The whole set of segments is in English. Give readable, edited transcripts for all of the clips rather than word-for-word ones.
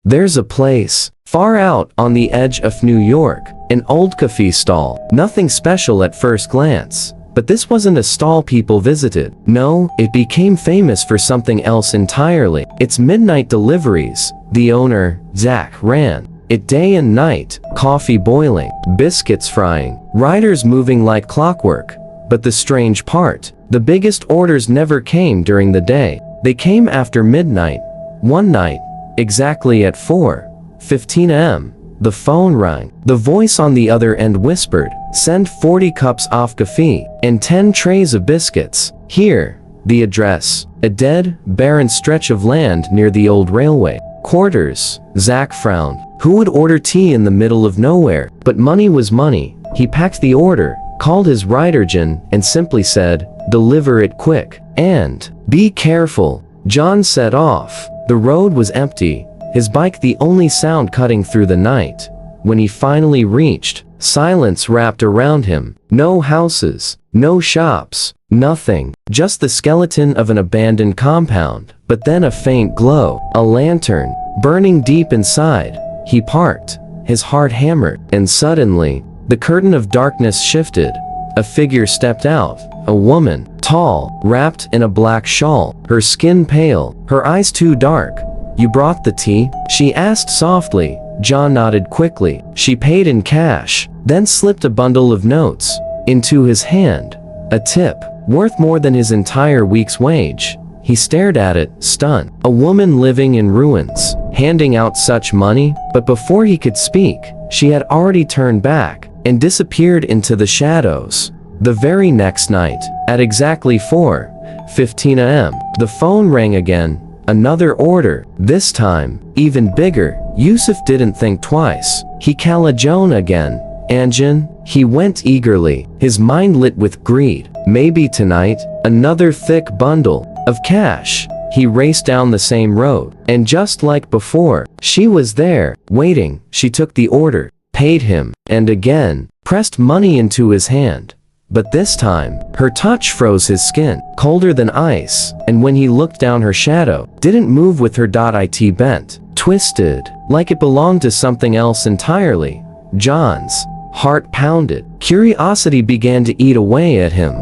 There's a place, far out on the edge of New York, an old cafe stall. Nothing special at first glance. But this wasn't a stall people visited. No, it became famous for something else entirely. Its midnight deliveries. The owner, Zach, ran it day and night, coffee boiling, biscuits frying, riders moving like clockwork. But the strange part, the biggest orders never came during the day. They came after midnight. One night, exactly at 4:15 a.m., the phone rang. The voice on the other end whispered, "Send 40 cups of coffee and 10 trays of biscuits." Here, the address, a dead, barren stretch of land near the old railway quarters. Zach frowned. Who would order tea in the middle of nowhere? But money was money. He packed the order, called his rider John, and simply said, "Deliver it quick. And be careful." John set off. The road was empty, his bike the only sound cutting through the night. When he finally reached, silence wrapped around him. No houses, no shops, nothing. Just the skeleton of an abandoned compound. But then a faint glow, a lantern, burning deep inside. He parked, his heart hammered, and suddenly, the curtain of darkness shifted. A figure stepped out, a woman, tall, wrapped in a black shawl, her skin pale, her eyes too dark. "You brought the tea?" she asked softly. John nodded quickly. She paid in cash, then slipped a bundle of notes into his hand. A tip, worth more than his entire week's wage. He stared at it, stunned. A woman living in ruins, handing out such money? But before he could speak, she had already turned back and disappeared into the shadows. The very next night, at exactly 4:15 a.m., the phone rang again. Another order, this time, even bigger. Yusuf didn't think twice. He called Joan again. "Anjan?" He went eagerly, his mind lit with greed. Maybe tonight, another thick bundle of cash. He raced down the same road, and just like before, she was there, waiting. She took the order, paid him, and again, pressed money into his hand. But this time, her touch froze his skin, colder than ice, and when he looked down, her shadow didn't move with her. It bent, twisted, like it belonged to something else entirely. John's heart pounded. Curiosity began to eat away at him.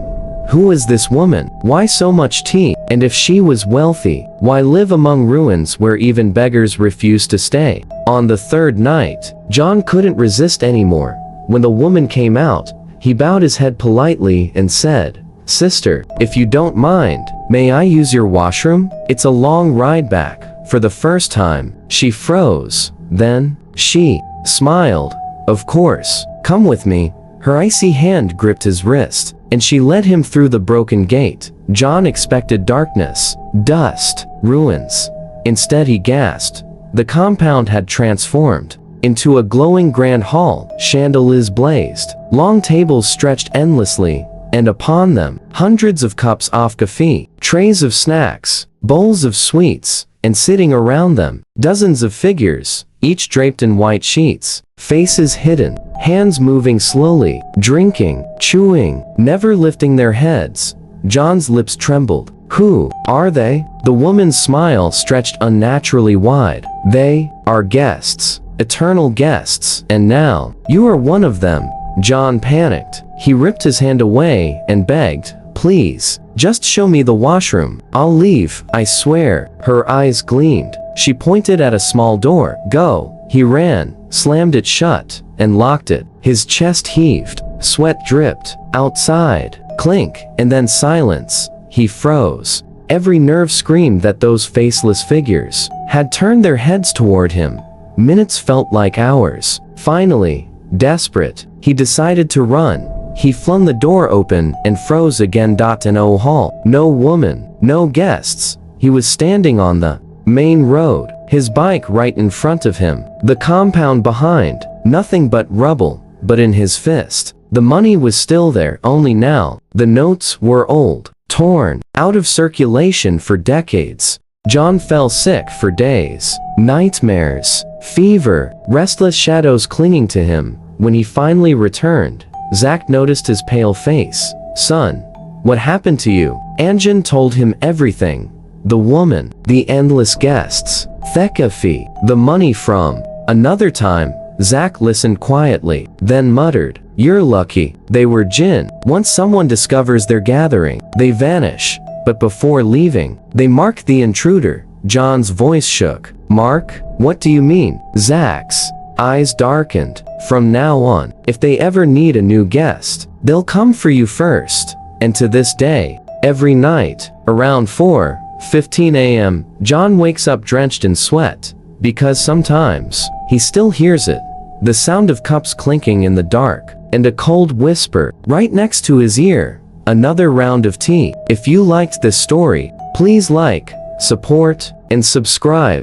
Who was this woman? Why so much tea? And if she was wealthy, why live among ruins where even beggars refused to stay? On the third night, John couldn't resist anymore. When the woman came out, he bowed his head politely and said, "Sister, if you don't mind, may I use your washroom? It's a long ride back." For the first time, she froze. Then, she smiled. "Of course, come with me." Her icy hand gripped his wrist, and she led him through the broken gate. John expected darkness, dust, ruins. Instead he gasped. The compound had transformed into a glowing grand hall. Chandeliers blazed, long tables stretched endlessly, and upon them, hundreds of cups of coffee, trays of snacks, bowls of sweets, and sitting around them, dozens of figures, each draped in white sheets, faces hidden, hands moving slowly, drinking, chewing, never lifting their heads. John's lips trembled. "Who are they?" The woman's smile stretched unnaturally wide. "They are guests. Eternal guests. And now, you are one of them." John panicked. He ripped his hand away and begged, "Please, just show me the washroom. I'll leave, I swear." Her eyes gleamed. She pointed at a small door. "Go." He ran, slammed it shut, and locked it. His chest heaved, sweat dripped. Outside, clink, and then silence. He froze. Every nerve screamed that those faceless figures had turned their heads toward him. Minutes felt like hours. Finally, desperate, he decided to run. He flung the door open and froze again. No hall, no woman, no guests. He was standing on the main road, his bike right in front of him, the compound behind, nothing but rubble. But in his fist, the money was still there, only now, the notes were old, torn, out of circulation for decades. John fell sick for days. Nightmares, fever, restless shadows clinging to him. When he finally returned, Zach noticed his pale face. "Son, what happened to you?" Anjan told him everything. The woman, the endless guests, Theka fee. The money from. Another time, Zach listened quietly, then muttered, "You're lucky. They were jinn. Once someone discovers they're gathering, they vanish. But before leaving, they mark the intruder." John's voice shook. "Mark? What do you mean?" Zach's eyes darkened. "From now on, if they ever need a new guest, they'll come for you first." And to this day, every night, around 4:15 a.m., John wakes up drenched in sweat, because sometimes, he still hears it. The sound of cups clinking in the dark, and a cold whisper, right next to his ear. Another round of tea. If you liked this story, please like, support, and subscribe.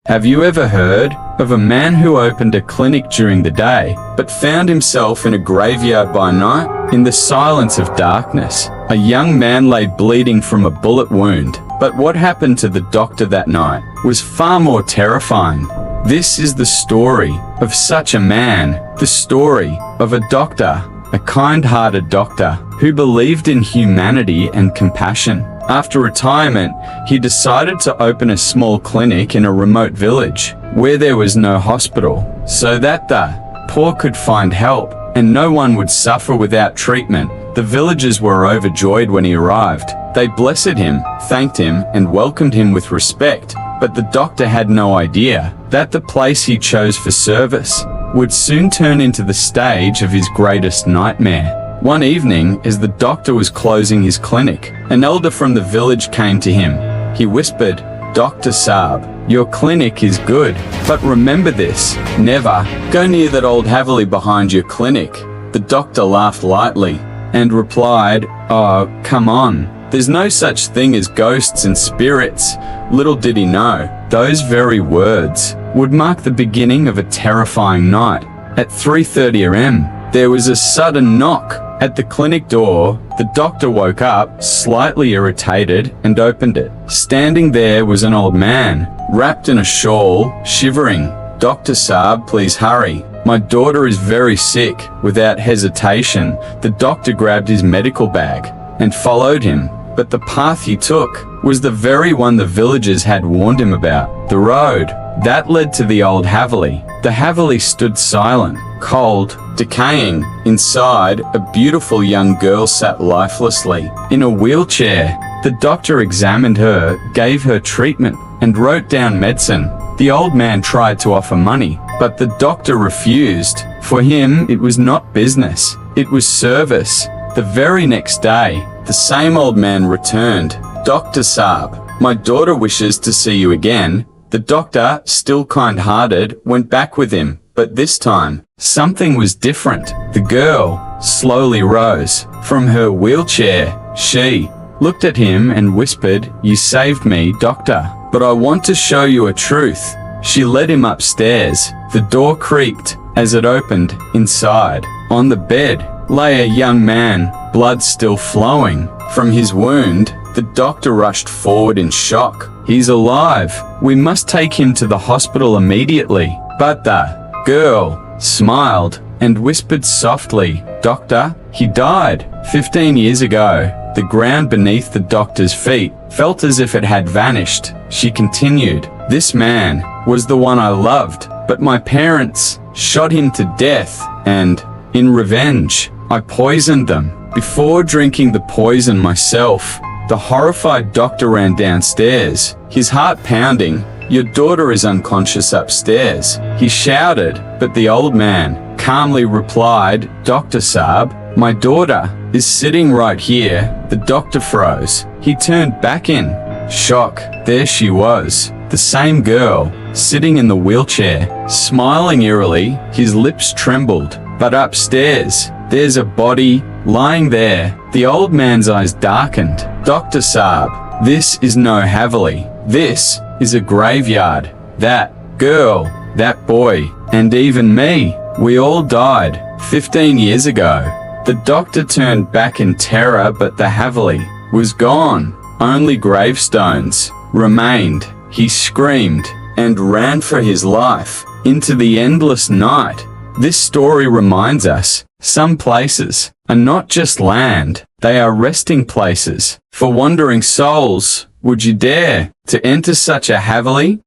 Have you ever heard of a man who opened a clinic during the day, but found himself in a graveyard by night? In the silence of darkness, a young man lay bleeding from a bullet wound. But what happened to the doctor that night was far more terrifying. This is the story of such a man, the story of a doctor, a kind-hearted doctor who believed in humanity and compassion. After retirement, he decided to open a small clinic in a remote village where there was no hospital, so that the poor could find help and no one would suffer without treatment. The villagers were overjoyed when he arrived. They blessed him, thanked him, and welcomed him with respect. But the doctor had no idea that the place he chose for service would soon turn into the stage of his greatest nightmare. One evening, as the doctor was closing his clinic, an elder from the village came to him. He whispered, "Dr. Saab, your clinic is good, but remember this, never go near that old Haveli behind your clinic." The doctor laughed lightly and replied, "Oh, come on. There's no such thing as ghosts and spirits." Little did he know, those very words would mark the beginning of a terrifying night. At 3:30 a.m., there was a sudden knock at the clinic door. The doctor woke up, slightly irritated, and opened it. Standing there was an old man, wrapped in a shawl, shivering. "Dr. Saab, please hurry. My daughter is very sick." Without hesitation, the doctor grabbed his medical bag and followed him. But the path he took was the very one the villagers had warned him about. The road that led to the old Haveli. The Haveli stood silent, cold, decaying. Inside, a beautiful young girl sat lifelessly in a wheelchair. The doctor examined her, gave her treatment, and wrote down medicine. The old man tried to offer money, but the doctor refused. For him, it was not business, it was service. The very next day, the same old man returned. "Dr. Saab, my daughter wishes to see you again." The doctor, still kind-hearted, went back with him, but this time, something was different. The girl slowly rose from her wheelchair. She looked at him and whispered, "You saved me, doctor, but I want to show you a truth." She led him upstairs. The door creaked as it opened. Inside, on the bed, lay a young man, blood still flowing from his wound. The doctor rushed forward in shock. "He's alive. We must take him to the hospital immediately." But the girl smiled and whispered softly, "Doctor, he died 15 years ago." The ground beneath the doctor's feet felt as if it had vanished. She continued, "This man was the one I loved, but my parents shot him to death, and, in revenge, I poisoned them. Before drinking the poison myself." The horrified doctor ran downstairs, his heart pounding. "Your daughter is unconscious upstairs," he shouted, but the old man calmly replied, "Dr. Saab, my daughter is sitting right here." The doctor froze. He turned back in shock. There she was, the same girl, sitting in the wheelchair, smiling eerily. His lips trembled. But upstairs, there's a body lying there. The old man's eyes darkened. "Dr. Saab, this is no Haveli. This is a graveyard. That girl, that boy, and even me, we all died 15 years ago." The doctor turned back in terror, but the Haveli was gone. Only gravestones remained. He screamed and ran for his life into the endless night. This story reminds us, some places are not just land, they are resting places for wandering souls. Would you dare to enter such a heavily